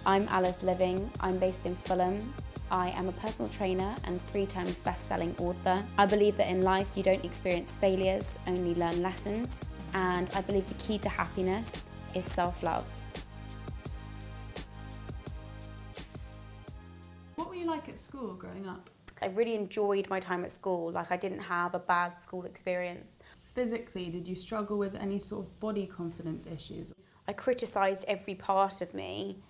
I'm Alice Living. I'm based in Fulham. I am a personal trainer and 3 times best-selling author. I believe that in life you don't experience failures, only learn lessons. And I believe the key to happiness is self-love. What were you like at school growing up? I really enjoyed my time at school. Like, I didn't have a bad school experience. Physically, did you struggle with any sort of body confidence issues? I criticised every part of me.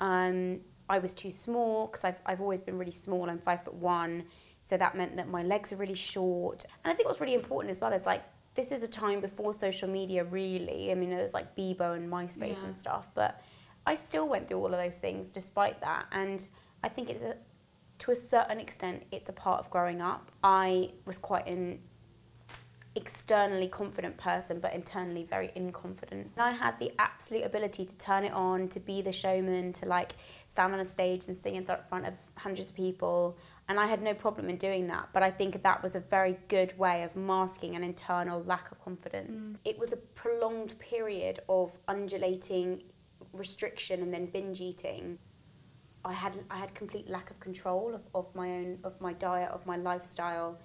I was too small because I've always been really small. I'm 5'1", so that meant that my legs are really short. And I think what's really important as well is, like, this is a time before social media, really. I mean, there was like Bebo and MySpace and stuff, but I still went through all of those things despite that. And I think to a certain extent, it's a part of growing up. I was quite an externally confident person, but internally very inconfident. And I had the absolute ability to turn it on, to be the showman, to like stand on a stage and sing in front of hundreds of people. And I had no problem in doing that. But I think that was a very good way of masking an internal lack of confidence. It was a prolonged period of undulating restriction and then binge eating. I had complete lack of control of my diet, of my lifestyle.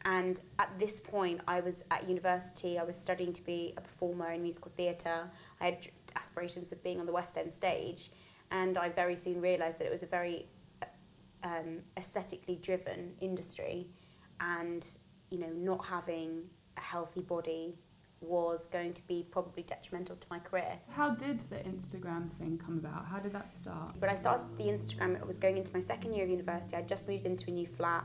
And at this point, I was at university, I was studying to be a performer in musical theatre. I had aspirations of being on the West End stage, and I very soon realised that it was a very aesthetically driven industry, and, you know, not having a healthy body was going to be probably detrimental to my career. How did the Instagram thing come about? How did that start? When I started the Instagram, I was going into my second year of university. I just moved into a new flat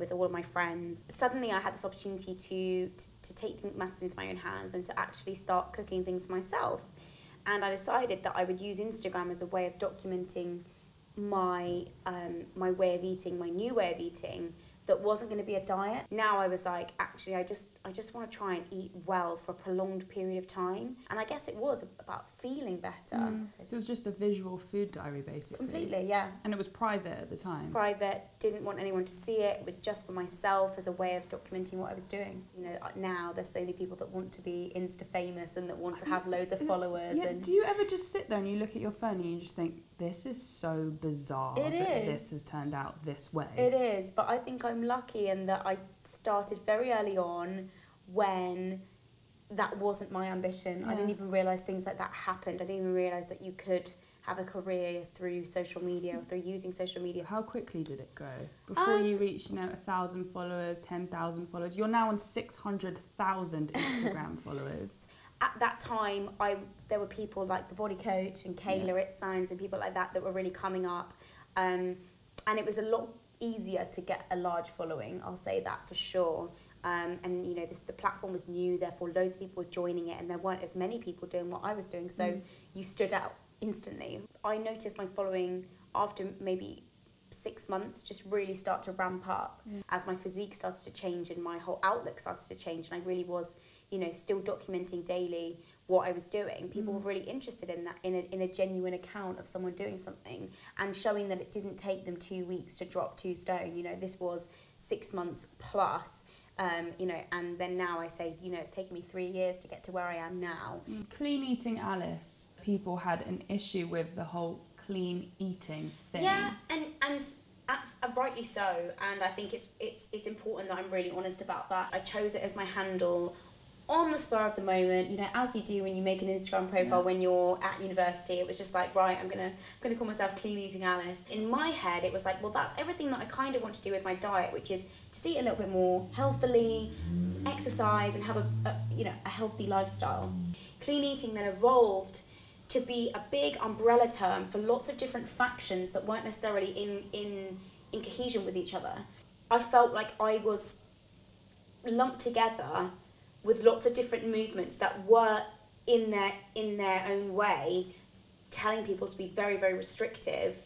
with all of my friends. Suddenly I had this opportunity to take matters into my own hands and to actually start cooking things for myself. And I decided that I would use Instagram as a way of documenting my way of eating, my new way of eating, that wasn't going to be a diet. Now I was like, actually, I just want to try and eat well for a prolonged period of time. And I guess it was about feeling better. So it was just a visual food diary, basically? Completely, yeah. And it was private at the time? Private, didn't want anyone to see it. It was just for myself as a way of documenting what I was doing. You know, now there's so many people that want to be Insta famous and that want to have loads of followers. Yeah, and do you ever just sit there and you look at your phone and you just think, this is so bizarre that this has turned out this way? It is, but I think I'm lucky in that I started very early on when that wasn't my ambition. I didn't even realise things like that happened. I didn't even realise that you could have a career through social media, through using social media. How quickly did it go? Before you reached, 1,000 followers, 10,000 followers, you're now on 600,000 Instagram followers. At that time, there were people like the Body Coach and Kayla Itzines and people like that were really coming up. And it was a lot easier to get a large following, I'll say that for sure. And, you know, the platform was new, therefore loads of people were joining it, and there weren't as many people doing what I was doing, so you stood out instantly. I noticed my following after maybe 6 months just really start to ramp up as my physique started to change and my whole outlook started to change, and I really was, you know, still documenting daily what I was doing. People were really interested in that, in a genuine account of someone doing something and showing that it didn't take them 2 weeks to drop 2 stone. You know, this was 6 months plus, you know, and then now I say, you know, it's taken me 3 years to get to where I am now. Clean eating Alice, people had an issue with the whole clean eating thing. Yeah, and rightly so, and I think it's important that I'm really honest about that. I chose it as my handle on the spur of the moment, you know, as you do when you make an Instagram profile when you're at university. It was just like, right, I'm gonna call myself Clean Eating Alice. In my head, it was like, well, that's everything that I kind of want to do with my diet, which is just eat a little bit more healthily, exercise, and have a healthy lifestyle. Clean eating then evolved to be a big umbrella term for lots of different factions that weren't necessarily in cohesion with each other. I felt like I was lumped together with lots of different movements that were in their own way telling people to be very, very restrictive,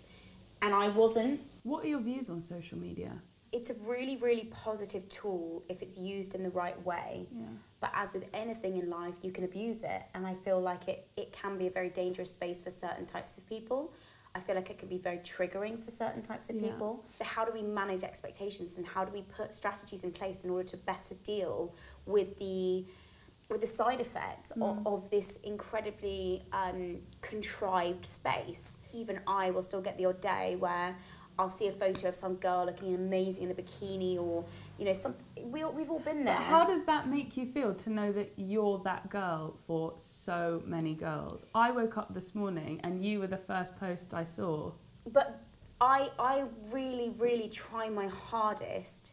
and I wasn't. What are your views on social media? It's a really, really positive tool if it's used in the right way. Yeah. But as with anything in life, you can abuse it, and I feel like it can be a very dangerous space for certain types of people. I feel like it can be very triggering for certain types of people. How do we manage expectations, and how do we put strategies in place in order to better deal with the with the side effects of this incredibly contrived space. Even I will still get the odd day where I'll see a photo of some girl looking amazing in a bikini, or we've all been there. But how does that make you feel to know that you're that girl for so many girls? I woke up this morning and you were the first post I saw. But I really, really try my hardest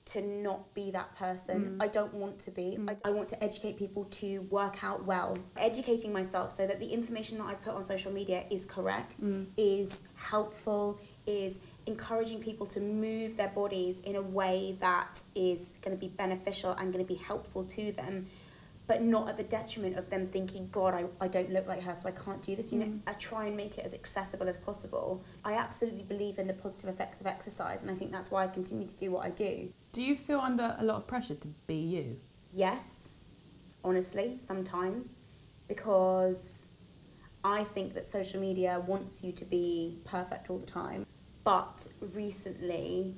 to not be that person. I don't want to be. I want to educate people to work out well. Educating myself so that the information that I put on social media is correct, is helpful, is encouraging people to move their bodies in a way that is going to be beneficial and going to be helpful to them, but not at the detriment of them thinking, God, I don't look like her, so I can't do this. I try and make it as accessible as possible. I absolutely believe in the positive effects of exercise, and I think that's why I continue to do what I do. Do you feel under a lot of pressure to be you? Yes, honestly, sometimes, because I think that social media wants you to be perfect all the time. But recently,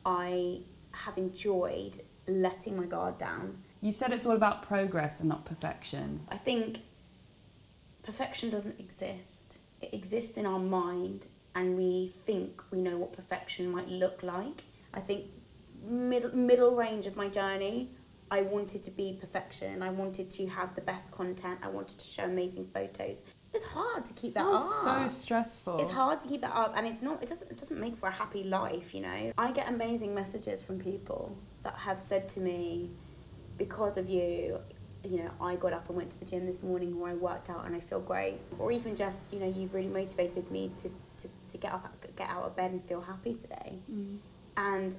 I have enjoyed letting my guard down. You said it's all about progress and not perfection. I think perfection doesn't exist. It exists in our mind, and we think we know what perfection might look like. I think middle range of my journey, I wanted to be perfection. I wanted to have the best content. I wanted to show amazing photos. It's hard to keep that up. So stressful. It's hard to keep that up, and it doesn't make for a happy life, I get amazing messages from people that have said to me, because of you, I got up and went to the gym this morning, or I worked out and I feel great. Or even just, you've really motivated me to get out of bed and feel happy today. And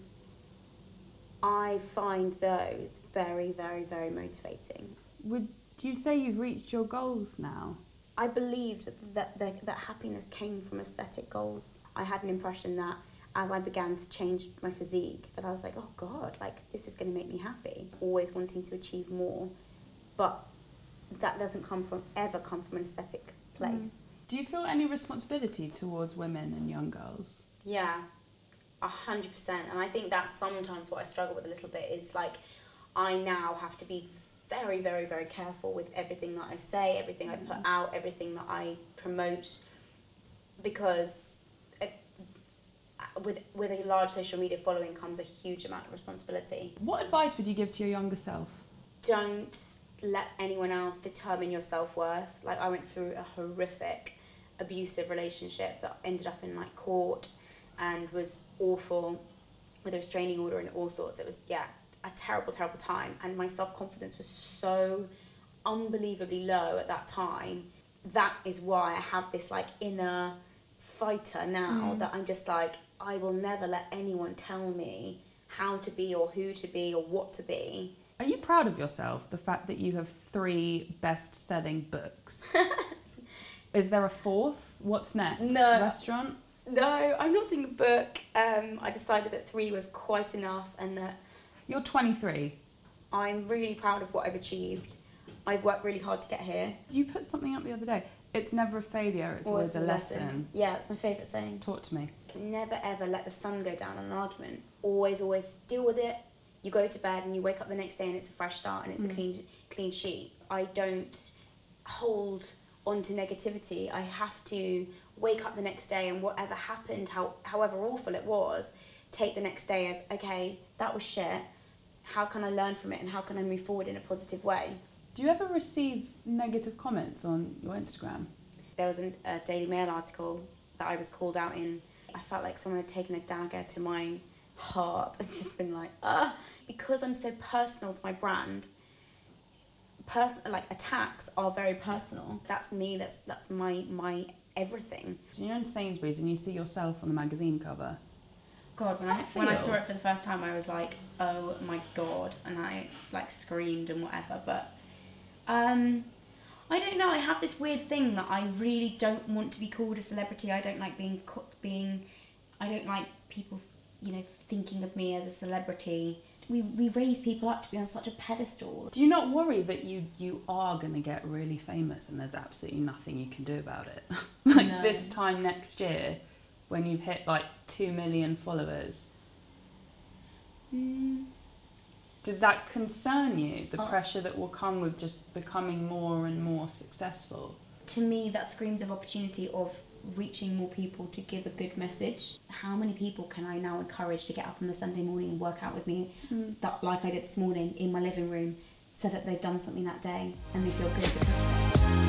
I find those very, very, very motivating. Would you say you've reached your goals now? I believed that happiness came from aesthetic goals. I had an impression that as I began to change my physique, that I was like, oh God, this is going to make me happy. Always wanting to achieve more. But that doesn't ever come from an aesthetic place. Do you feel any responsibility towards women and young girls? Yeah, 100%. And I think that's sometimes what I struggle with a little bit, is I now have to be very, very, very careful with everything that I say, everything I put out, everything that I promote, because with a large social media following comes a huge amount of responsibility. What advice would you give to your younger self? Don't let anyone else determine your self-worth. I went through a horrific abusive relationship that ended up in court and was awful, with a restraining order and all sorts. It was a terrible, terrible time, and my self-confidence was so unbelievably low at that time. That is why I have this inner fighter now, that I'm just I will never let anyone tell me how to be or who to be or what to be. Are you proud of yourself, the fact that you have 3 best-selling books? Is there a 4th? What's next? No. Restaurant? No, I'm not doing a book. I decided that 3 was quite enough, and that... You're 23. I'm really proud of what I've achieved. I've worked really hard to get here. You put something up the other day. It's never a failure, it's always a lesson. Yeah, it's my favourite saying. Talk to me. Never ever let the sun go down on an argument. Always deal with it. You go to bed and you wake up the next day and it's a fresh start and it's a clean sheet. I don't hold on to negativity. I have to wake up the next day, and whatever happened, however awful it was, take the next day as, okay, that was shit. How can I learn from it, and how can I move forward in a positive way? Do you ever receive negative comments on your Instagram? There was a Daily Mail article that I was called out in. I felt like someone had taken a dagger to my heart and just been because I'm so personal to my brand. Attacks are very personal. That's me. That's my everything. You're in Sainsbury's and you see yourself on the magazine cover. God, when I saw it for the first time, I was like, oh my God, and I screamed and whatever. But I don't know. I have this weird thing that I really don't want to be called a celebrity. I don't like I don't like people, thinking of me as a celebrity. We raise people up to be on such a pedestal. Do you not worry that you are going to get really famous and there's absolutely nothing you can do about it? No. This time next year, when you've hit 2 million followers. Do Does that concern you, the pressure that will come with just becoming more and more successful? To me, that screams of opportunity of reaching more people to give a good message. How many people can I now encourage to get up on the Sunday morning and work out with me, that like I did this morning in my living room, so that they've done something that day and they feel good?